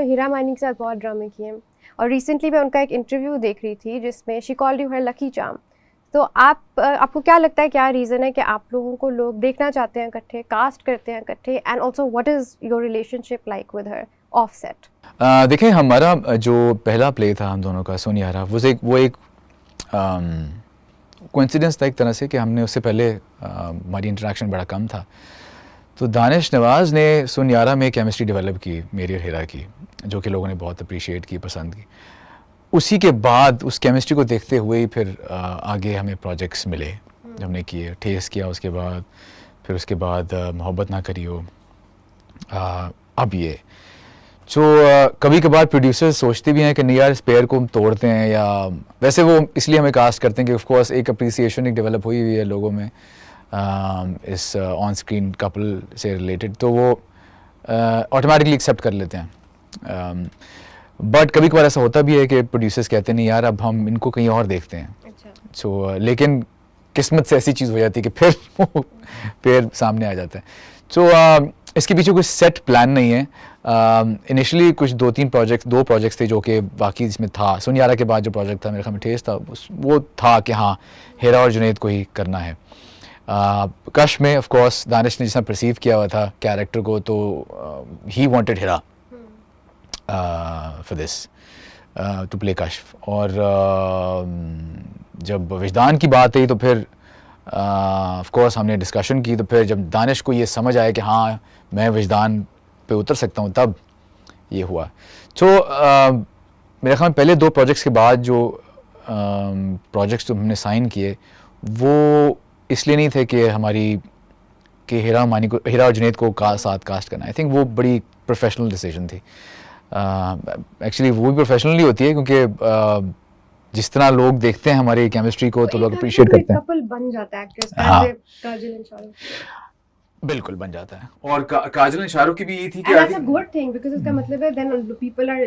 हीरा मानी के साथ बहुत ड्रामे किए हैं और रिसेंटली मैं उनका एक इंटरव्यू देख रही थी जिसमें she called you her lucky charm. तो आपको क्या लगता है, क्या रीज़न है कि आप लोगों को लोग देखना चाहते हैं इकट्ठे, कास्ट करते हैं इकट्ठे, and also what is your relationship like with her of set? देखिए, हमारा जो पहला प्ले था हम दोनों का सोनियारा, वो एक कोइंसिडेंस था एक तरह से कि हमने उससे पहले हमारी इंटरेक्शन बड़ा कम था। तो दानिश नवाज़ ने सोनियारा में केमिस्ट्री डेवलप की मेरी और हीरा की, जो कि लोगों ने बहुत अप्रिशिएट की, पसंद की। उसी के बाद उस केमिस्ट्री को देखते हुए ही फिर आगे हमें प्रोजेक्ट्स मिले जो हमने किए, टेस्ट किया उसके बाद, फिर उसके बाद मोहब्बत ना करियो, अब ये जो कभी कभार प्रोड्यूसर्स सोचते भी हैं कि नहीं यार इस पेयर को हम तोड़ते हैं, या वैसे वो इसलिए हमें कास्ट करते हैं कि ऑफ कोर्स एक अप्रिसिएशन एक डेवलप हुई हुई है लोगों में इस ऑन स्क्रीन कपल से रिलेटेड, तो वो ऑटोमेटिकली एक्सेप्ट कर लेते हैं। बट कभी कभार ऐसा होता भी है कि प्रोड्यूसर्स कहते हैं नहीं यार अब हम इनको कहीं और देखते हैं। अच्छा। लेकिन किस्मत से ऐसी चीज़ हो जाती है कि फिर वो पेयर सामने आ जाता है। इसके पीछे कोई सेट प्लान नहीं है। इनिशियली कुछ दो प्रोजेक्ट्स थे जो कि वाकई इसमें था। सोनियारा के बाद जो प्रोजेक्ट था मेरे ख्याल में टेस्ट था, वो था कि हाँ हीरा और जुनैद को ही करना है। कश में ऑफ कोर्स दानिश ने जिस परसीव किया हुआ था कैरेक्टर को, तो he wanted Hira for this to play कश। और जब विजदान की बात आई तो फिर ऑफ कोर्स हमने डिस्कशन की, तो फिर जब दानिश को ये समझ आया कि हाँ मैं विजदान पे उतर सकता हूँ, तब ये हुआ। मेरे ख्याल में पहले दो प्रोजेक्ट्स के बाद जो प्रोजेक्ट्स जो हमने साइन किए वो इसलिए नहीं थे कि हीरा और जुनैद को साथ कास्ट करना। आई थिंक वो बड़ी प्रोफेशनल डिसीजन थी। एक्चुअली वो भी प्रोफेशनली होती है क्योंकि जिस तरह लोग देखते हैं हमारी केमिस्ट्री को तो लोग अप्रिशिएट करते हैं। कपल बन जाता है एक्ट्रेस काजल एंड शाहरुख, बिल्कुल बन जाता है। और काजल एंड शाहरुख की भी यही थी कि that's a good thing because इसका मतलब है then people are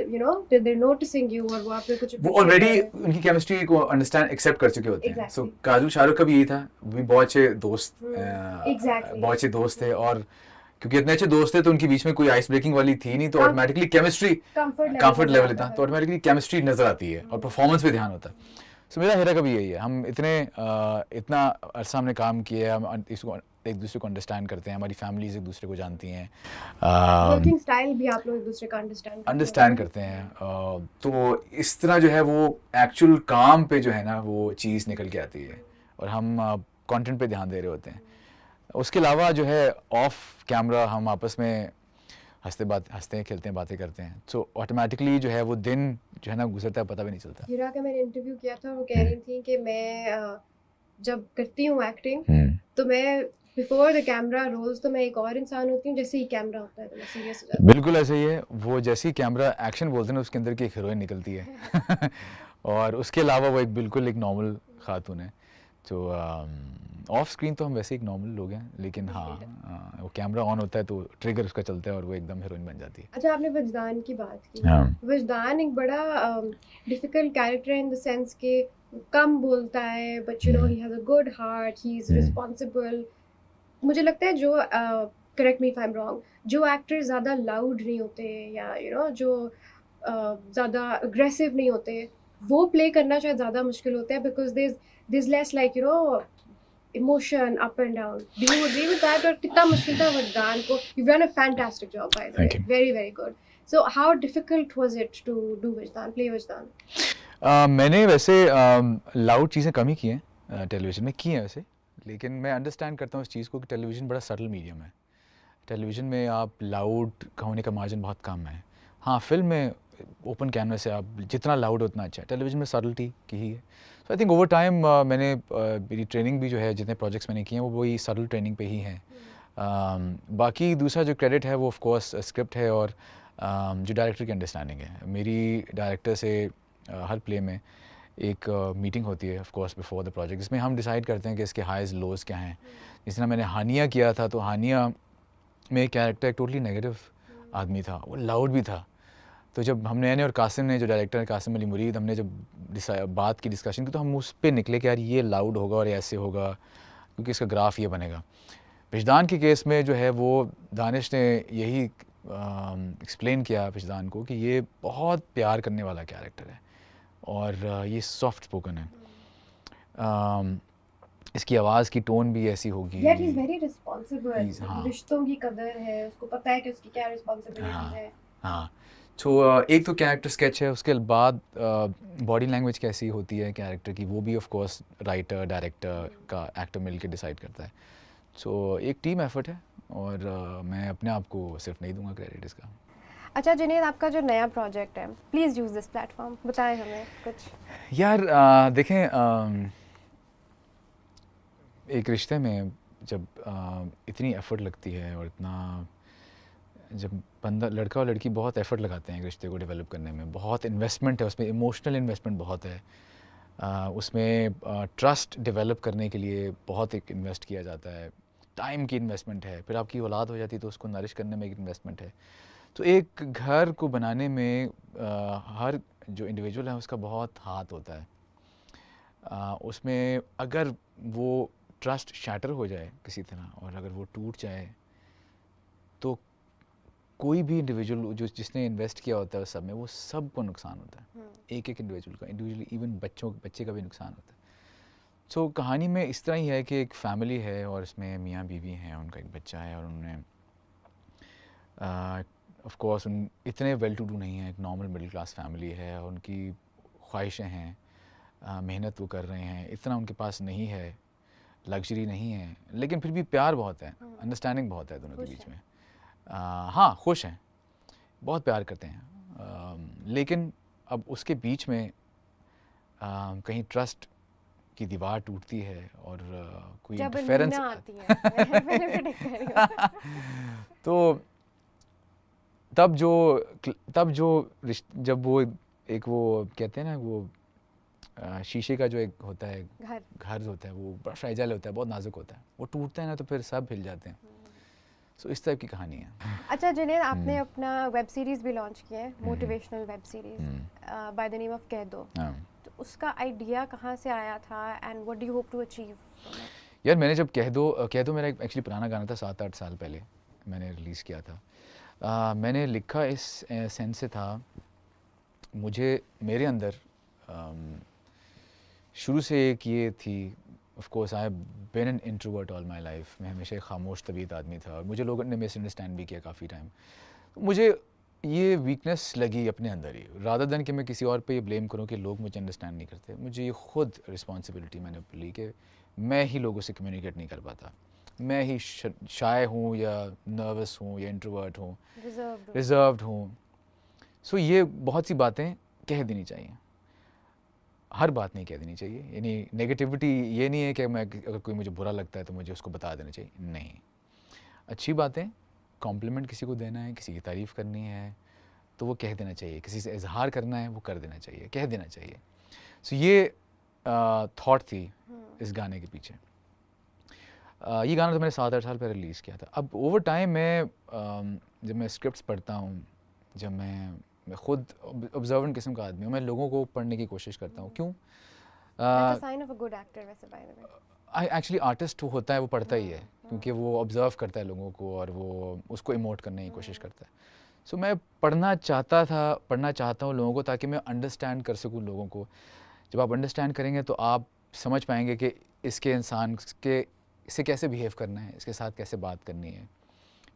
they're noticing you और वो आप पे कुछ वो ऑलरेडी उनकी केमिस्ट्री को अंडरस्टैंड एक्सेप्ट कर चुके होते हैं। सो काजल शाहरुख का भी यही था, भी बहुत अच्छे दोस्त बहुत अच्छे दोस्त थे, और क्योंकि इतने अच्छे दोस्त थे तो उनके बीच में कोई आइस ब्रेकिंग वाली थी नहीं, तो ऑटोमेटिकली केमिस्ट्री कंफर्ट लेवल था, तो ऑटोमेटिकली केमिस्ट्री नजर आती है और परफॉर्मेंस पे ध्यान होता है। सो मेरा हीरा का भी यही है, हम इतना अरसा हमने काम किया है, हम इसको एक दूसरे को अंडरस्टैंड करते हैं, हमारी फैमिलीज एक दूसरे को जानती हैं, वर्किंग स्टाइल भी आप लोग एक दूसरे का अंडरस्टैंड करते हैं। तो इस तरह जो है वो एक्चुअल काम पे जो है ना वो चीज़ निकल के आती है और हम कंटेंट पे ध्यान दे रहे होते हैं। उसके अलावा जो है ऑफ कैमरा हम आपस में हंसते हैं, खेलते हैं, बातें करते हैं, सो ऑटोमेटिकली जो है वो दिन जो है ना गुजरता है पता भी नहीं चलता। हीरा का मैंने इंटरव्यू किया था, वो कह रही थी कि मैं जब करती हूँ एक्टिंग तो मैं बिफोर द कैमरा रोल्स तो मैं एक और इंसान होती हूँ, जैसे ही कैमरा होता है तो मैं सीरियस हो जाती हूँ। बिल्कुल ऐसे ही है, वो जैसे ही कैमरा एक्शन बोलते हैं ना उसके अंदर की एक हीरोइन निकलती है और उसके अलावा वो बिल्कुल एक नॉर्मल खातून है। तो ऑफ स्क्रीन तो हम वैसे एक नॉर्मल लोग हैं, लेकिन हाँ वो कैमरा ऑन होता है तो ट्रिगर उसका चलता है और वो एकदम हीरोइन बन जाती है। अच्छा, आपने विजदान की बात की। विजदान एक बड़ा डिफिकल्ट कैरेक्टर है इन द सेंस के कम बोलता है, but you know he has a good heart, he is responsible. मुझे लगता है जो correct me if I am wrong, जो एक्टर ज़्यादा लाउड नहीं होते या जो ज़्यादा अग्रेसिव नहीं होते, वो प्ले करना शायद ज़्यादा मुश्किल होता है because there's less like emotion up and down. Do you agree with that? और कितना मुश्किल था विजदान को? You've done a fantastic job by the way. Very very good. So how difficult was it to do Wijdan, play Wijdan? मैंने वैसे loud चीज़ें कम ही की हैं, टेलीविज़न में की हैं वैसे, लेकिन मैं अंडरस्टैंड करता हूँ इस चीज़ को कि टेलीविज़न बड़ा सटल मीडियम है। टेलीविज़न में आप लाउड का होने का मार्जिन बहुत कम है। हाँ, फिल्म में ओपन कैनवस से आप जितना लाउड उतना अच्छा है, टेलीविज़न में सटलिटी की ही है। सो आई थिंक ओवर टाइम मैंने मेरी ट्रेनिंग भी जो है, जितने प्रोजेक्ट्स मैंने किए हैं वो वही सटल ट्रेनिंग पे ही हैं। बाकी दूसरा जो क्रेडिट है वो ऑफ कोर्स स्क्रिप्ट है और जो डायरेक्टर की अंडरस्टैंडिंग है। मेरी डायरेक्टर से हर प्ले में एक मीटिंग होती है of course before the project, जिसमें हम डिसाइड करते हैं कि इसके हाइज लोज क्या हैं। जिस तरह मैंने हानिया किया था, तो हानिया में कैरेक्टर एक टोटली नेगेटिव आदमी था, वो लाउड भी था। तो जब मैंने और कासिम ने, जो डायरेक्टर है कासिम अली मुरीद, हमने जब बात की, डिस्कशन की, तो हम उस पर निकले कि यार ये लाउड होगा और ऐसे होगा क्योंकि इसका ग्राफ ये बनेगा। विजदान के केस में जो है वो दानिश ने यही एक्सप्लेन किया विजदान को कि ये बहुत प्यार करने वाला कैरेक्टर है और ये सॉफ्ट स्पोकन है। इसकी आवाज़ की टोन भी ऐसी होगी। Yet he's very responsible. हाँ रिश्तों की कदर है, उसको पता है कि उसकी क्या रिस्पॉन्सिबिलिटीज हाँ है। हाँ। तो एक तो कैरेक्टर स्केच है, उसके बाद बॉडी लैंग्वेज कैसी होती है कैरेक्टर की, वो भी ऑफ कोर्स राइटर डायरेक्टर का एक्टर मिल के डिसाइड करता है। सो एक टीम एफर्ट है और मैं अपने आप को सिर्फ नहीं दूंगा क्रेडिट इसका। अच्छा जुनैद, आपका जो नया प्रोजेक्ट है, प्लीज़ यूज़ दिस प्लेटफॉर्म, बताएं हमें कुछ। यार देखें, एक रिश्ते में जब इतनी एफर्ट लगती है और इतना, जब बंदा लड़का और लड़की बहुत एफर्ट लगाते हैं एक रिश्ते को डेवलप करने में, बहुत इन्वेस्टमेंट है उसमें, इमोशनल इन्वेस्टमेंट बहुत है, उसमें ट्रस्ट डेवलप करने के लिए बहुत एक इन्वेस्ट किया जाता है, टाइम की इन्वेस्टमेंट है, फिर आपकी औलाद हो जाती है तो उसको नरिश करने में एक इन्वेस्टमेंट है। तो एक घर को बनाने में हर जो इंडिविजुअल है उसका बहुत हाथ होता है। उसमें अगर वो ट्रस्ट शैटर हो जाए किसी तरह और अगर वो टूट जाए तो कोई भी इंडिविजुअल जो जिसने इन्वेस्ट किया होता है उस सब में, वो सबको नुकसान होता है। एक एक इंडिविजुअल का, इंडिविजुअली इवन बच्चे का भी नुकसान होता है। सो कहानी में इस तरह ही है कि एक फैमिली है और इसमें मियाँ बीवी हैं, उनका एक बच्चा है और उन्होंने ऑफ कोर्स उन इतने वेल टू डू नहीं है, एक नॉर्मल मिडिल क्लास फैमिली है और उनकी ख्वाहिशें हैं, मेहनत वो कर रहे हैं, इतना उनके पास नहीं है, लग्जरी नहीं है, लेकिन फिर भी प्यार बहुत है, अंडरस्टैंडिंग बहुत है दोनों के बीच में। हाँ खुश हैं, बहुत प्यार करते हैं, लेकिन अब उसके बीच में कहीं ट्रस्ट की दीवार टूटती है और कोई इंटरफेरेंस आती है तो तब जो जब वो एक वो कहते हैं ना, वो शीशे का जो एक होता है घर होता है, वो बड़ा फ्रेजाइल होता है, बहुत नाजुक होता है, वो टूटता है ना तो फिर सब हिल जाते हैं। सो इस टाइप की कहानी है। अच्छा जुनैद, आपने अपना वेब सीरीज़ भी लॉन्च किया है, motivational web series by the name of कह दो। तो उसका आइडिया कहाँ से आया था and what do you hope to achieve? यार मैंने जब कह दो मेरा एक्चुअली पुराना गाना था, 7-8 साल पहले मैंने रिलीज़ किया था। मैंने लिखा इस सेंस से था, मुझे मेरे अंदर शुरू से एक ये थी, of course I have been an introvert all my life, मैं हमेशा एक खामोश तबीयत आदमी था और मुझे लोगों ने मिसअंडरस्टैंड भी किया काफ़ी टाइम। तो मुझे ये वीकनेस लगी अपने अंदर ही, रादर देन कि मैं किसी और पे ये ब्लेम करूँ कि लोग मुझे अंडरस्टैंड नहीं करते, मुझे ये खुद रिस्पॉन्सिबिलिटी मैंने ली कि मैं ही लोगों से कम्युनिकेट नहीं कर पाता, मैं ही शाय हूँ या नर्वस हूँ या इंट्रोवर्ट हूँ, रिजर्व्ड हूँ। सो ये बहुत सी बातें कह देनी चाहिए, हर बात नहीं कह देनी चाहिए, यानी नेगेटिविटी ये नहीं है कि मैं अगर कोई मुझे बुरा लगता है तो मुझे उसको बता देना चाहिए, नहीं। अच्छी बातें, कॉम्प्लीमेंट किसी को देना है, किसी की तारीफ़ करनी है तो वो कह देना चाहिए, किसी से इजहार करना है वो कर देना चाहिए, कह देना चाहिए। सो ये थॉट थी इस गाने के पीछे। ये गाना तो मैंने 7-8 साल पहले रिलीज़ किया था। अब ओवर टाइम मैं जब मैं स्क्रिप्ट्स पढ़ता हूँ, जब मैं खुद ऑब्जर्वेंट किस्म का आदमी हूँ, मैं लोगों को पढ़ने की कोशिश करता हूँ। क्यों? एक्चुअली आर्टिस्ट होता है वो पढ़ता ही है, क्योंकि वो ऑब्जर्व करता है लोगों को और वो उसको इमोट करने की कोशिश करता है। सो मैं पढ़ना चाहता हूँ लोगों को, ताकि मैं अंडरस्टैंड कर सकूँ लोगों को। जब आप अंडरस्टैंड करेंगे तो आप समझ पाएंगे कि इसके इंसान के इससे कैसे बिहेव करना है, इसके साथ कैसे बात करनी है,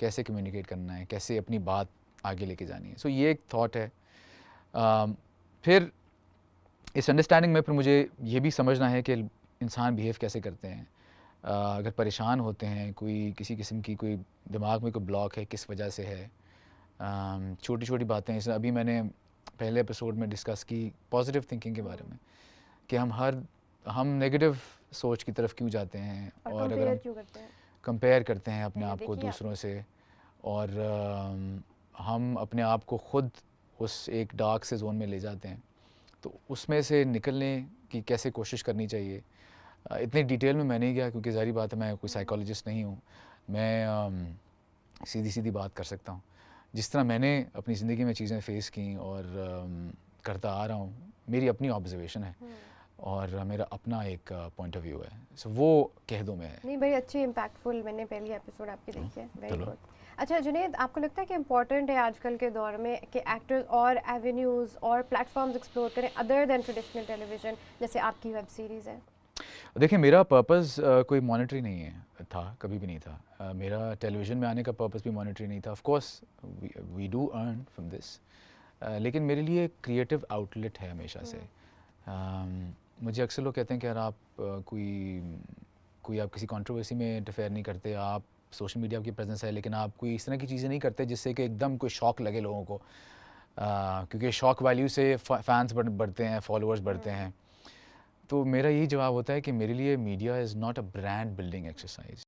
कैसे कम्युनिकेट करना है, कैसे अपनी बात आगे लेके जानी है। सो ये एक थॉट है। फिर इस अंडरस्टैंडिंग में फिर मुझे ये भी समझना है कि इंसान बिहेव कैसे करते हैं, अगर परेशान होते हैं, कोई किसी किस्म की कोई दिमाग में कोई ब्लॉक है, किस वजह से है। छोटी छोटी बातें, जैसे अभी मैंने पहले एपिसोड में डिस्कस की पॉजिटिव थिंकिंग के बारे में, कि हम नेगेटिव सोच की तरफ क्यों जाते हैं और अगर हम कंपेयर करते हैं अपने आप को दूसरों से, और हम अपने आप को खुद उस एक डार्क से जोन में ले जाते हैं, तो उसमें से निकलने की कैसे कोशिश करनी चाहिए। इतनी डिटेल में मैं नहीं गया क्योंकि ज़ाहिर बात है मैं कोई साइकोलॉजिस्ट नहीं हूँ, मैं सीधी सीधी बात कर सकता हूँ। जिस तरह मैंने अपनी ज़िंदगी में चीज़ें फ़ेस की और करता आ रहा हूँ, मेरी अपनी ऑब्जर्वेशन है और मेरा अपना एक पॉइंट ऑफ व्यू है। सो वो कह दो मैं है। नहीं, बड़ी अच्छी इम्पैक्टफुल, मैंने पहली एपिसोड आपकी देखी है, वेरी गुड। अच्छा जुनैद, आपको लगता है कि इम्पोर्टेंट है आजकल के दौर में कि एक्टर्स और एवेन्यूज़ और प्लेटफॉर्म्स एक्सप्लोर करें अदर देन ट्रेडिशनल टेलीविज़न, जैसे आपकी वेब सीरीज़ है? देखिए, मेरा पर्पस कोई मॉनेटरी नहीं है था, कभी भी नहीं था। मेरा टेलीविज़न में आने का पर्पस भी मॉनेटरी नहीं था। Of course we do earn from this, लेकिन मेरे लिए क्रिएटिव आउटलेट है हमेशा से। मुझे अक्सर लोग कहते हैं कि यार आप कोई आप किसी कंट्रोवर्सी में इंटरफेयर नहीं करते, आप सोशल मीडिया की प्रेजेंस है लेकिन आप कोई इस तरह की चीज़ें नहीं करते जिससे कि एकदम कोई शॉक लगे लोगों को, क्योंकि शॉक वैल्यू से फैंस बढ़ते हैं, फॉलोअर्स बढ़ते हैं। तो मेरा यही जवाब होता है कि मेरे लिए media is not a brand building exercise.